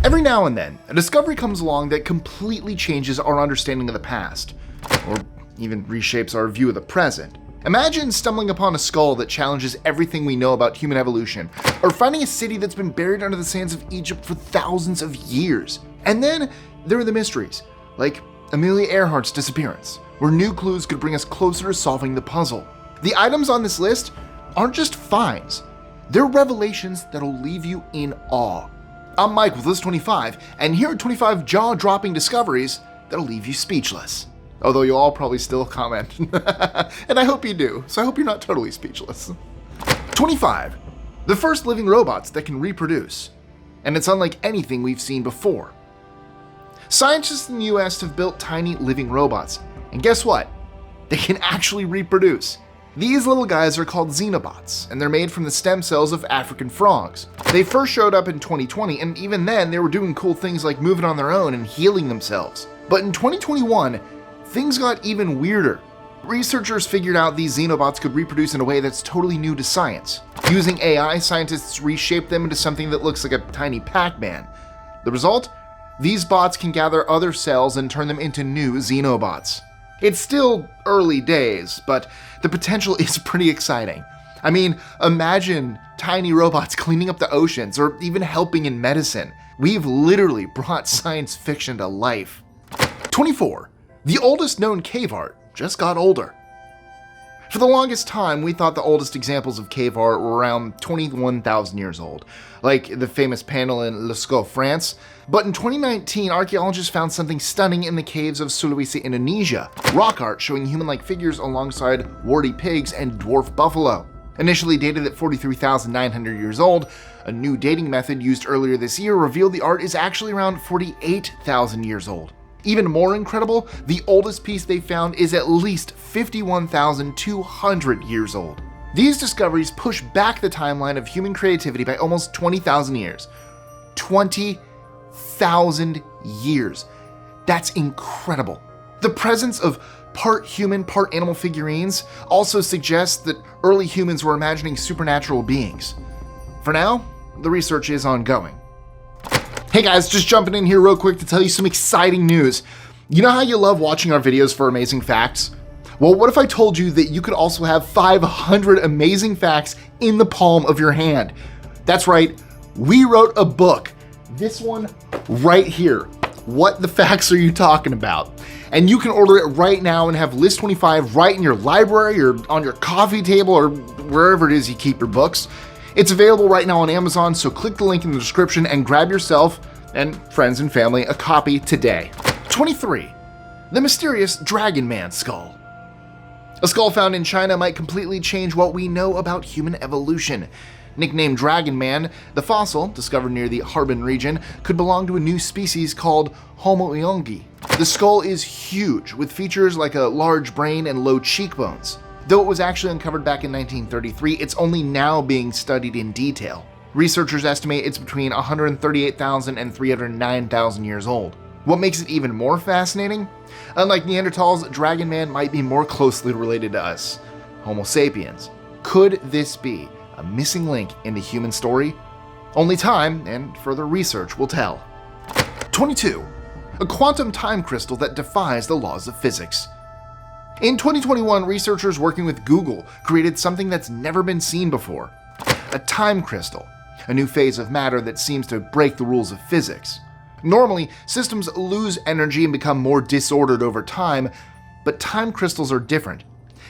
Every now and then, a discovery comes along that completely changes our understanding of the past, or even reshapes our view of the present. Imagine stumbling upon a skull that challenges everything we know about human evolution, or finding a city that's been buried under the sands of Egypt for thousands of years. And then there are the mysteries, like Amelia Earhart's disappearance, where new clues could bring us closer to solving the puzzle. The items on this list aren't just finds, they're revelations that'll leave you in awe. I'm Mike with List 25, and here are 25 jaw-dropping discoveries that'll leave you speechless. Although you'll all probably still comment. And I hope you do, so I hope you're not totally speechless. 25. The first living robots that can reproduce. And it's unlike anything we've seen before. Scientists in the US have built tiny living robots, and guess what? They can actually reproduce. These little guys are called xenobots, and they're made from the stem cells of African frogs. They first showed up in 2020, and even then they were doing cool things like moving on their own and healing themselves. But in 2021, things got even weirder. Researchers figured out these xenobots could reproduce in a way that's totally new to science. Using AI, scientists reshaped them into something that looks like a tiny Pac-Man. The result? These bots can gather other cells and turn them into new xenobots. It's still early days, but the potential is pretty exciting. I mean, imagine tiny robots cleaning up the oceans or even helping in medicine. We've literally brought science fiction to life. 24. The oldest known cave art just got older. For the longest time, we thought the oldest examples of cave art were around 21,000 years old, like the famous panel in Lascaux, France. But in 2019, archaeologists found something stunning in the caves of Sulawesi, Indonesia. Rock art showing human-like figures alongside warty pigs and dwarf buffalo. Initially dated at 43,900 years old, a new dating method used earlier this year revealed the art is actually around 48,000 years old. Even more incredible, the oldest piece they found is at least 51,200 years old. These discoveries push back the timeline of human creativity by almost 20,000 years. 20,000 years. That's incredible. The presence of part human, part animal figurines also suggests that early humans were imagining supernatural beings. For now, the research is ongoing. Hey guys, just jumping in here real quick to tell you some exciting news. You know how you love watching our videos for amazing facts? Well, what if I told you that you could also have 500 amazing facts in the palm of your hand? That's right, we wrote a book. This one right here. What the facts are you talking about? And you can order it right now and have List 25 right in your library or on your coffee table or wherever it is you keep your books. It's available right now on Amazon, so click the link in the description and grab yourself and friends and family a copy today. 23. The mysterious Dragon Man skull. A skull found in China might completely change what we know about human evolution. Nicknamed Dragon Man, the fossil, discovered near the Harbin region, could belong to a new species called Homo eongi. The skull is huge, with features like a large brain and low cheekbones. Though it was actually uncovered back in 1933, it's only now being studied in detail. Researchers estimate it's between 138,000 and 309,000 years old. What makes it even more fascinating? Unlike Neanderthals, Dragon Man might be more closely related to us, Homo sapiens. Could this be a missing link in the human story? Only time and further research will tell. 22. A quantum time crystal that defies the laws of physics. In 2021, researchers working with Google created something that's never been seen before. A time crystal, a new phase of matter that seems to break the rules of physics. Normally, systems lose energy and become more disordered over time, but time crystals are different.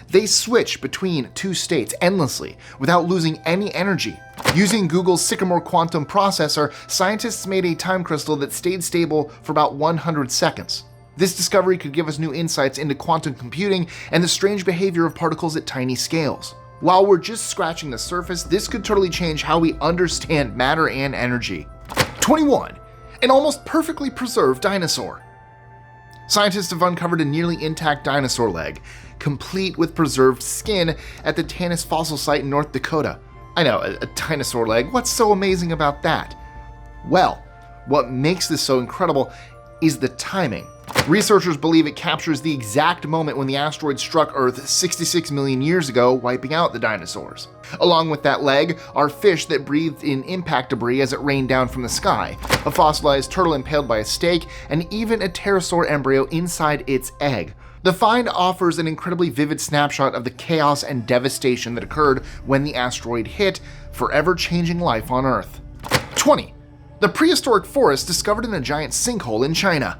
They switch between two states endlessly without losing any energy. Using Google's Sycamore quantum processor, scientists made a time crystal that stayed stable for about 100 seconds. This discovery could give us new insights into quantum computing and the strange behavior of particles at tiny scales. While we're just scratching the surface, this could totally change how we understand matter and energy. 21. An almost perfectly preserved dinosaur. Scientists have uncovered a nearly intact dinosaur leg, complete with preserved skin at the Tanis fossil site in North Dakota. I know, a dinosaur leg, what's so amazing about that? Well, what makes this so incredible is the timing. Researchers believe it captures the exact moment when the asteroid struck Earth 66 million years ago, wiping out the dinosaurs. Along with that leg are fish that breathed in impact debris as it rained down from the sky, a fossilized turtle impaled by a stake, and even a pterosaur embryo inside its egg. The find offers an incredibly vivid snapshot of the chaos and devastation that occurred when the asteroid hit, forever changing life on Earth. 20. The prehistoric forest discovered in a giant sinkhole in China.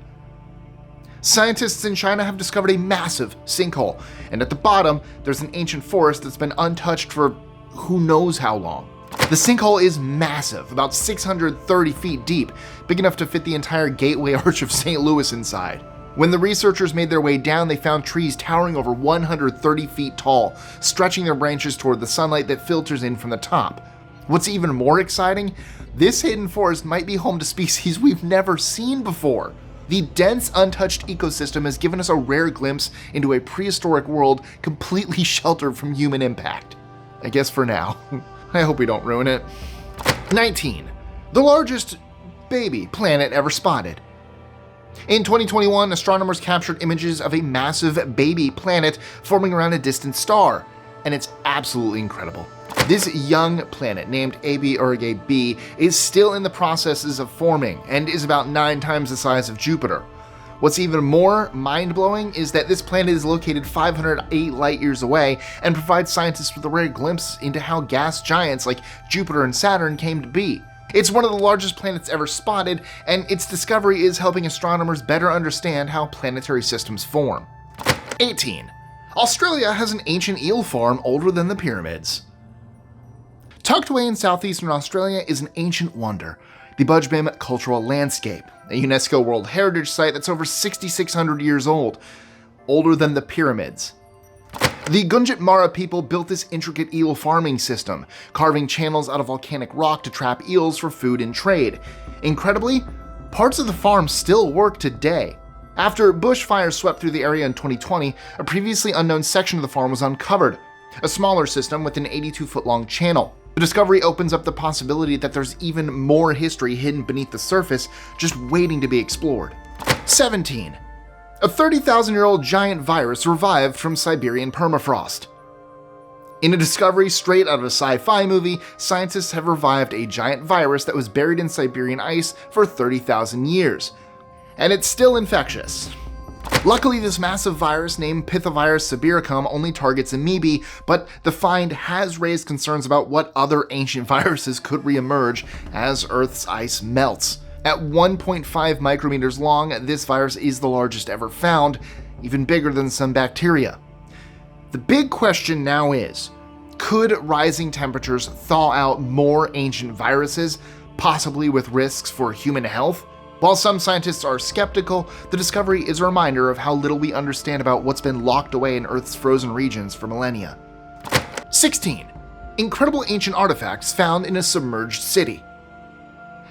Scientists in China have discovered a massive sinkhole, and at the bottom, there's an ancient forest that's been untouched for who knows how long. The sinkhole is massive, about 630 feet deep, big enough to fit the entire Gateway Arch of St. Louis inside. When the researchers made their way down, they found trees towering over 130 feet tall, stretching their branches toward the sunlight that filters in from the top. What's even more exciting? This hidden forest might be home to species we've never seen before. The dense, untouched ecosystem has given us a rare glimpse into a prehistoric world completely sheltered from human impact. I guess for now. I hope we don't ruin it. 19. The largest baby planet ever spotted. In 2021, astronomers captured images of a massive baby planet forming around a distant star, and it's absolutely incredible. This young planet, named AB Aurigae B, is still in the processes of forming and is about 9 times the size of Jupiter. What's even more mind-blowing is that this planet is located 508 light-years away and provides scientists with a rare glimpse into how gas giants like Jupiter and Saturn came to be. It's one of the largest planets ever spotted, and its discovery is helping astronomers better understand how planetary systems form. 18. Australia has an ancient eel farm older than the pyramids. Tucked away in southeastern Australia is an ancient wonder, the Budgebim Cultural Landscape, a UNESCO World Heritage Site that's over 6,600 years old, older than the pyramids. The Gunjat Mara people built this intricate eel farming system, carving channels out of volcanic rock to trap eels for food and trade. Incredibly, parts of the farm still work today. After bushfires swept through the area in 2020, a previously unknown section of the farm was uncovered, a smaller system with an 82-foot-long channel. The discovery opens up the possibility that there's even more history hidden beneath the surface, just waiting to be explored. 17. A 30,000-year-old giant virus revived from Siberian permafrost. In a discovery straight out of a sci-fi movie, scientists have revived a giant virus that was buried in Siberian ice for 30,000 years. And it's still infectious. Luckily, this massive virus, named Pithavirus sibiricum, only targets amoebae, but the find has raised concerns about what other ancient viruses could reemerge as Earth's ice melts. At 1.5 micrometers long, this virus is the largest ever found, even bigger than some bacteria. The big question now is, could rising temperatures thaw out more ancient viruses, possibly with risks for human health? While some scientists are skeptical, the discovery is a reminder of how little we understand about what's been locked away in Earth's frozen regions for millennia. 16. Incredible ancient artifacts found in a submerged city.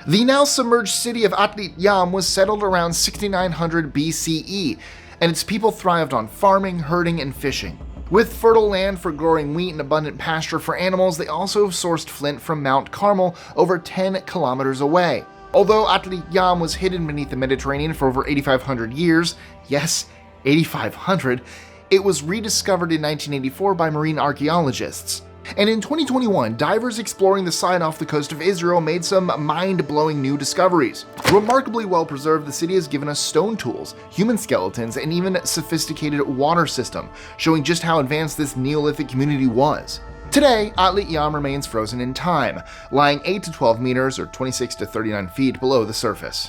The now submerged city of Atlit Yam was settled around 6900 BCE, and its people thrived on farming, herding, and fishing. With fertile land for growing wheat and abundant pasture for animals, they also sourced flint from Mount Carmel over 10 kilometers away. Although Atlit Yam was hidden beneath the Mediterranean for over 8,500 years, yes, 8,500, it was rediscovered in 1984 by marine archaeologists. And in 2021, divers exploring the site off the coast of Israel made some mind-blowing new discoveries. Remarkably well preserved, the city has given us stone tools, human skeletons, and even a sophisticated water system, showing just how advanced this Neolithic community was. Today, Atlit Yam remains frozen in time, lying 8 to 12 meters or 26 to 39 feet below the surface.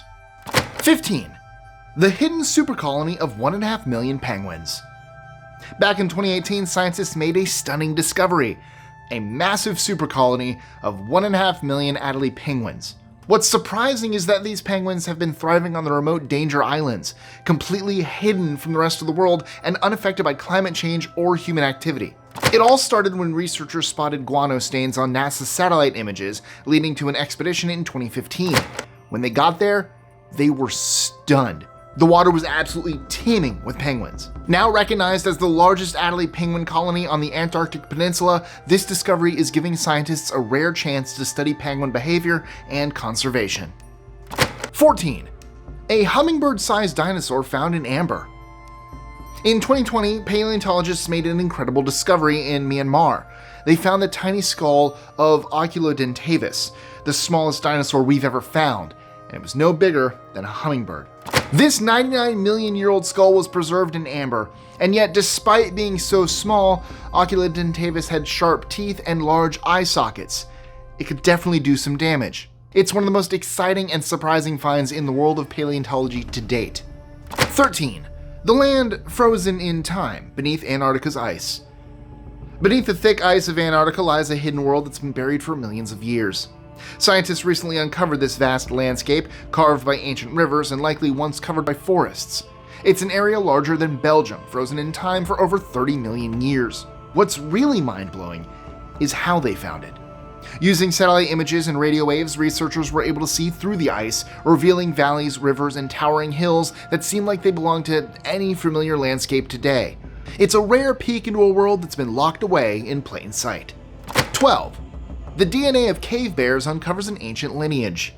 15. The hidden supercolony of 1.5 million penguins. Back in 2018, scientists made a stunning discovery: a massive supercolony of 1.5 million Adelie penguins. What's surprising is that these penguins have been thriving on the remote danger islands, completely hidden from the rest of the world and unaffected by climate change or human activity. It all started when researchers spotted guano stains on NASA's satellite images, leading to an expedition in 2015. When they got there, they were stunned. The water was absolutely teeming with penguins. Now recognized as the largest Adelie penguin colony on the Antarctic Peninsula, this discovery is giving scientists a rare chance to study penguin behavior and conservation. 14. a hummingbird-sized dinosaur found in amber. In 2020, paleontologists made an incredible discovery in Myanmar. They found the tiny skull of Oculodentavis, the smallest dinosaur we've ever found, and it was no bigger than a hummingbird. This 99-million-year-old skull was preserved in amber, and yet despite being so small, Oculodentavis had sharp teeth and large eye sockets. It could definitely do some damage. It's one of the most exciting and surprising finds in the world of paleontology to date. 13. The land frozen in time beneath Antarctica's ice. Beneath the thick ice of Antarctica lies a hidden world that's been buried for millions of years. Scientists recently uncovered this vast landscape, carved by ancient rivers and likely once covered by forests. It's an area larger than Belgium, frozen in time for over 30 million years. What's really mind-blowing is how they found it. Using satellite images and radio waves, researchers were able to see through the ice, revealing valleys, rivers, and towering hills that seem like they belong to any familiar landscape today. It's a rare peek into a world that's been locked away in plain sight. 12. The DNA of cave bears uncovers an ancient lineage.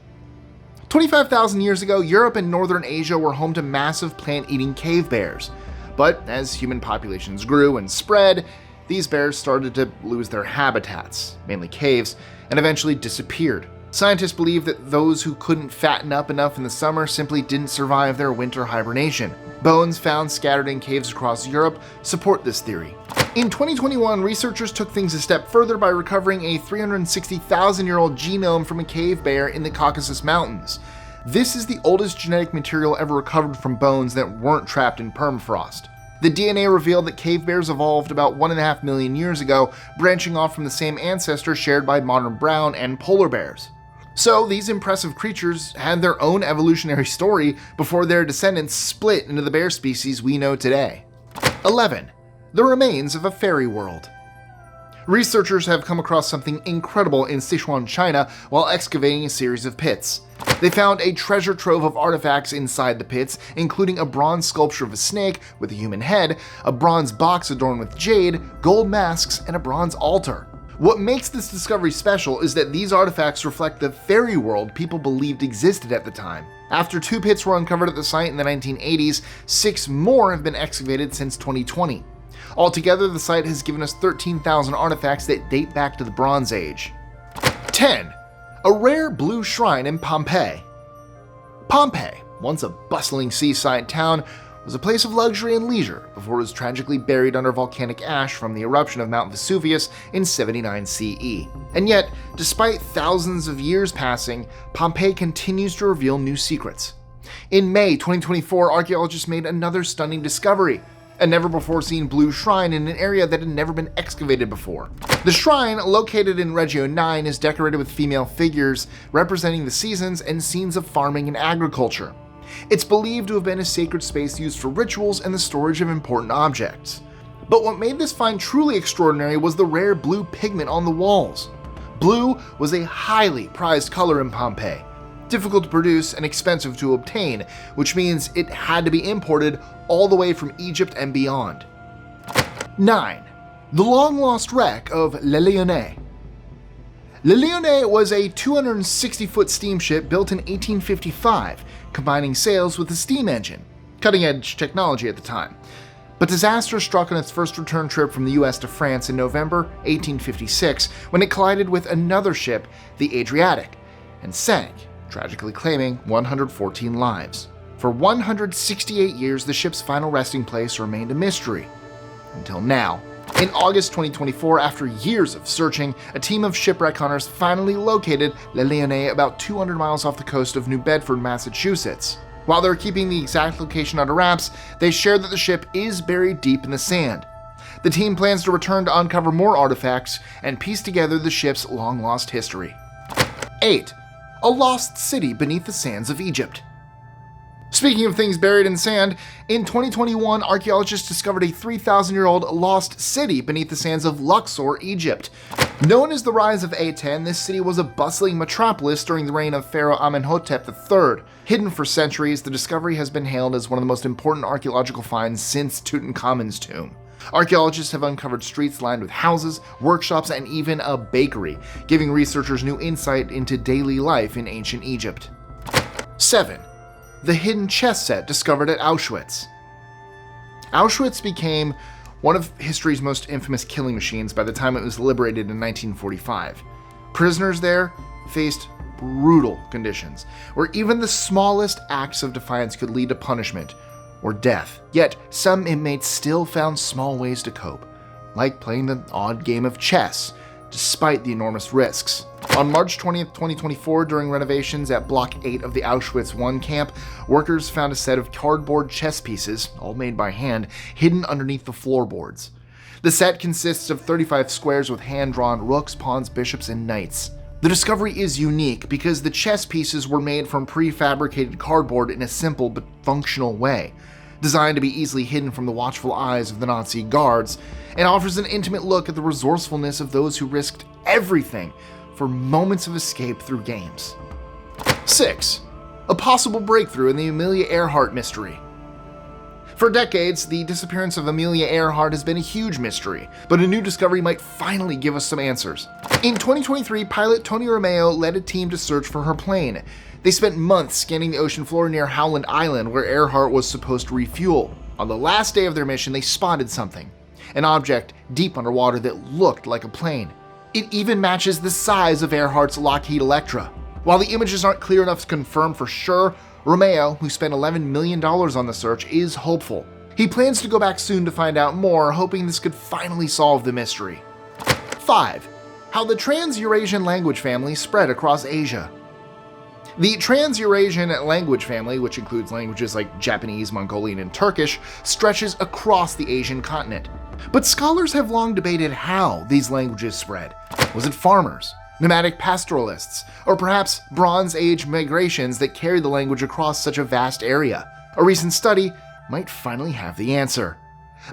25,000 years ago, Europe and northern Asia were home to massive plant-eating cave bears. But as human populations grew and spread, these bears started to lose their habitats, mainly caves, and eventually disappeared. Scientists believe that those who couldn't fatten up enough in the summer simply didn't survive their winter hibernation. Bones found scattered in caves across Europe support this theory. In 2021, researchers took things a step further by recovering a 360,000-year-old genome from a cave bear in the Caucasus Mountains. This is the oldest genetic material ever recovered from bones that weren't trapped in permafrost. The DNA revealed that cave bears evolved about 1.5 million years ago, branching off from the same ancestor shared by modern brown and polar bears. So these impressive creatures had their own evolutionary story before their descendants split into the bear species we know today. 11. The remains of a fairy world. Researchers have come across something incredible in Sichuan, China, while excavating a series of pits. They found a treasure trove of artifacts inside the pits, including a bronze sculpture of a snake with a human head, a bronze box adorned with jade, gold masks, and a bronze altar. What makes this discovery special is that these artifacts reflect the fairy world people believed existed at the time. After 2 pits were uncovered at the site in the 1980s, 6 more have been excavated since 2020. Altogether, the site has given us 13,000 artifacts that date back to the Bronze Age. 10. A rare blue shrine in Pompeii. Pompeii, once a bustling seaside town, was a place of luxury and leisure before it was tragically buried under volcanic ash from the eruption of Mount Vesuvius in 79 CE. And yet, despite thousands of years passing, Pompeii continues to reveal new secrets. In May 2024, archaeologists made another stunning discovery: a never-before-seen blue shrine in an area that had never been excavated before. The shrine, located in Region 9, is decorated with female figures representing the seasons and scenes of farming and agriculture. It's believed to have been a sacred space used for rituals and the storage of important objects. But what made this find truly extraordinary was the rare blue pigment on the walls. Blue was a highly prized color in Pompeii, difficult to produce and expensive to obtain, which means it had to be imported all the way from Egypt and beyond. 9. The long-lost wreck of Le Lyonnais. Le Lyonnais was a 260-foot steamship built in 1855, combining sails with a steam engine, cutting-edge technology at the time. But disaster struck on its first return trip from the US to France in November 1856 when it collided with another ship, the Adriatic, and sank, tragically claiming 114 lives. For 168 years, the ship's final resting place remained a mystery. Until now. In August 2024, after years of searching, a team of shipwreck hunters finally located Le Lyonnais about 200 miles off the coast of New Bedford, Massachusetts. While they're keeping the exact location under wraps, they shared that the ship is buried deep in the sand. The team plans to return to uncover more artifacts and piece together the ship's long-lost history. 8. A lost city beneath the sands of Egypt. Speaking of things buried in sand, in 2021, archaeologists discovered a 3,000-year-old lost city beneath the sands of Luxor, Egypt. Known as the Rise of Aten, this city was a bustling metropolis during the reign of Pharaoh Amenhotep III. Hidden for centuries, the discovery has been hailed as one of the most important archaeological finds since Tutankhamun's tomb. Archaeologists have uncovered streets lined with houses, workshops, and even a bakery, giving researchers new insight into daily life in ancient Egypt. 7. the hidden chess set discovered at Auschwitz. Auschwitz became one of history's most infamous killing machines by the time it was liberated in 1945. Prisoners there faced brutal conditions, where even the smallest acts of defiance could lead to punishment or death. Yet, some inmates still found small ways to cope, like playing the odd game of chess, despite the enormous risks. On March 20th, 2024, during renovations at Block 8 of the Auschwitz I camp, workers found a set of cardboard chess pieces, all made by hand, hidden underneath the floorboards. The set consists of 35 squares with hand-drawn rooks, pawns, bishops, and knights. The discovery is unique because the chess pieces were made from prefabricated cardboard in a simple but functional way, designed to be easily hidden from the watchful eyes of the Nazi guards, and offers an intimate look at the resourcefulness of those who risked everything for moments of escape through games. 6. A possible breakthrough in the Amelia Earhart mystery. For decades, the disappearance of Amelia Earhart has been a huge mystery, but a new discovery might finally give us some answers. In 2023, pilot Tony Romeo led a team to search for her plane. They spent months scanning the ocean floor near Howland Island, where Earhart was supposed to refuel. On the last day of their mission, they spotted something, an object deep underwater that looked like a plane. It even matches the size of Earhart's Lockheed Electra. While the images aren't clear enough to confirm for sure, Romeo, who spent $11 million on the search, is hopeful. He plans to go back soon to find out more, hoping this could finally solve the mystery. 5. How the Transeurasian language family spread across Asia. The Transeurasian language family, which includes languages like Japanese, Mongolian, and Turkish, stretches across the Asian continent. But scholars have long debated how these languages spread. Was it farmers, nomadic pastoralists, or perhaps Bronze Age migrations that carried the language across such a vast area? A recent study might finally have the answer.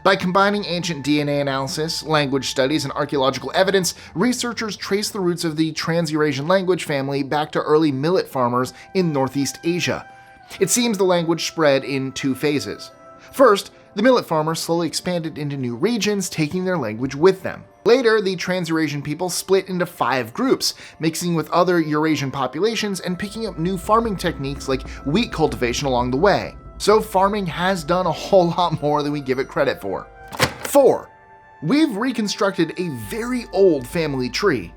By combining ancient DNA analysis, language studies, and archaeological evidence, researchers trace the roots of the Transeurasian language family back to early millet farmers in Northeast Asia. It seems the language spread in two phases. First, the millet farmers slowly expanded into new regions, taking their language with them. Later, the Transeurasian people split into 5 groups, mixing with other Eurasian populations and picking up new farming techniques like wheat cultivation along the way. So farming has done a whole lot more than we give it credit for. 4. We've reconstructed a very old family tree.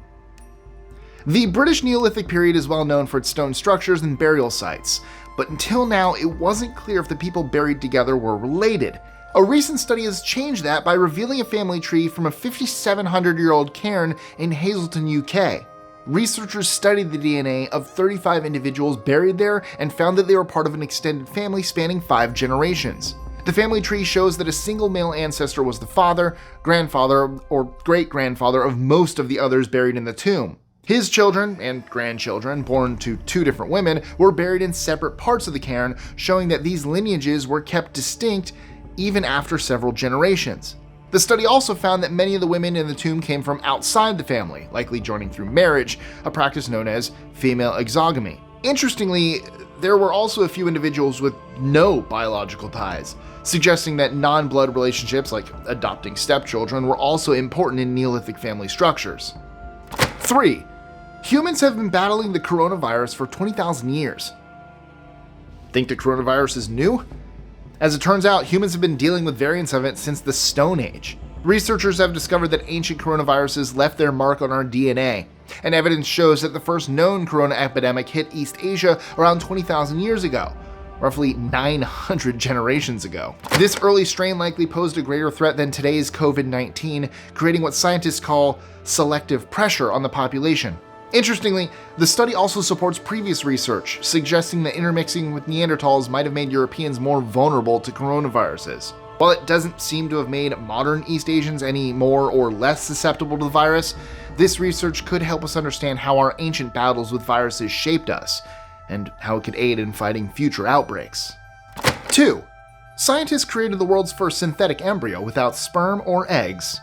The British Neolithic period is well known for its stone structures and burial sites, but until now it wasn't clear if the people buried together were related. A recent study has changed that by revealing a family tree from a 5,700-year-old cairn in Hazelton, UK. Researchers studied the DNA of 35 individuals buried there and found that they were part of an extended family spanning 5 generations. The family tree shows that a single male ancestor was the father, grandfather, or great-grandfather of most of the others buried in the tomb. His children and grandchildren, born to 2 different women, were buried in separate parts of the cairn, showing that these lineages were kept distinct even after several generations. The study also found that many of the women in the tomb came from outside the family, likely joining through marriage, a practice known as female exogamy. Interestingly, there were also a few individuals with no biological ties, suggesting that non-blood relationships like adopting stepchildren were also important in Neolithic family structures. 3. Humans have been battling the coronavirus for 20,000 years. Think the coronavirus is new? As it turns out, humans have been dealing with variants of it since the Stone Age. Researchers have discovered that ancient coronaviruses left their mark on our DNA, and evidence shows that the first known corona epidemic hit East Asia around 20,000 years ago, roughly 900 generations ago. This early strain likely posed a greater threat than today's COVID-19, creating what scientists call selective pressure on the population. Interestingly, the study also supports previous research, suggesting that intermixing with Neanderthals might have made Europeans more vulnerable to coronaviruses. While it doesn't seem to have made modern East Asians any more or less susceptible to the virus, this research could help us understand how our ancient battles with viruses shaped us, and how it could aid in fighting future outbreaks. 2. Scientists created the world's first synthetic embryo without sperm or eggs.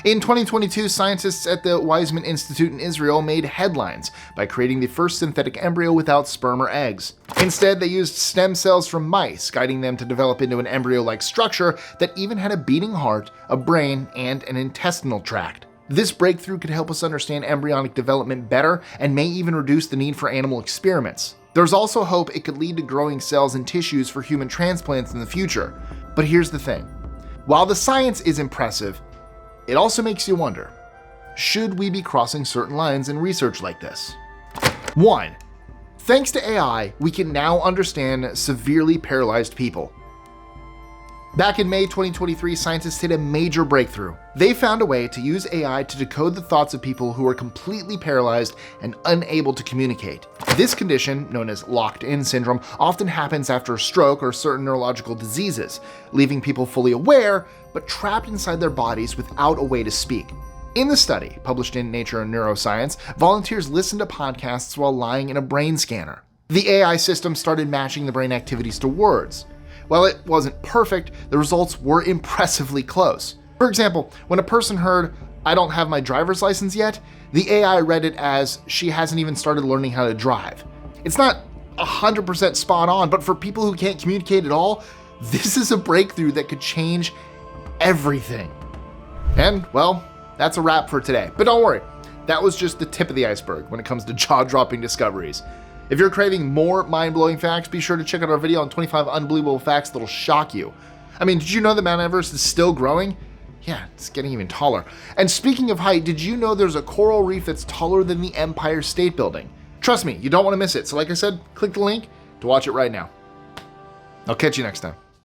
In 2022, scientists at the Weizmann Institute in Israel made headlines by creating the first synthetic embryo without sperm or eggs. Instead, they used stem cells from mice, guiding them to develop into an embryo-like structure that even had a beating heart, a brain, and an intestinal tract. This breakthrough could help us understand embryonic development better and may even reduce the need for animal experiments. There's also hope it could lead to growing cells and tissues for human transplants in the future. But here's the thing. While the science is impressive, it also makes you wonder, should we be crossing certain lines in research like this? 1. Thanks to AI, we can now understand severely paralyzed people. Back in May 2023, scientists hit a major breakthrough. They found a way to use AI to decode the thoughts of people who are completely paralyzed and unable to communicate. This condition, known as locked-in syndrome, often happens after a stroke or certain neurological diseases, leaving people fully aware, but trapped inside their bodies without a way to speak. In the study, published in Nature and Neuroscience, volunteers listened to podcasts while lying in a brain scanner. The AI system started matching the brain activities to words. While it wasn't perfect, the results were impressively close. For example, when a person heard, "I don't have my driver's license yet," the AI read it as, "She hasn't even started learning how to drive." It's not 100% spot on, but for people who can't communicate at all, this is a breakthrough that could change everything. And, well, that's a wrap for today. But don't worry, that was just the tip of the iceberg when it comes to jaw-dropping discoveries. If you're craving more mind-blowing facts, be sure to check out our video on 25 unbelievable facts that'll shock you. I mean, did you know that Mount Everest is still growing? Yeah, it's getting even taller. And speaking of height, did you know there's a coral reef that's taller than the Empire State Building? Trust me, you don't want to miss it. So like I said, click the link to watch it right now. I'll catch you next time.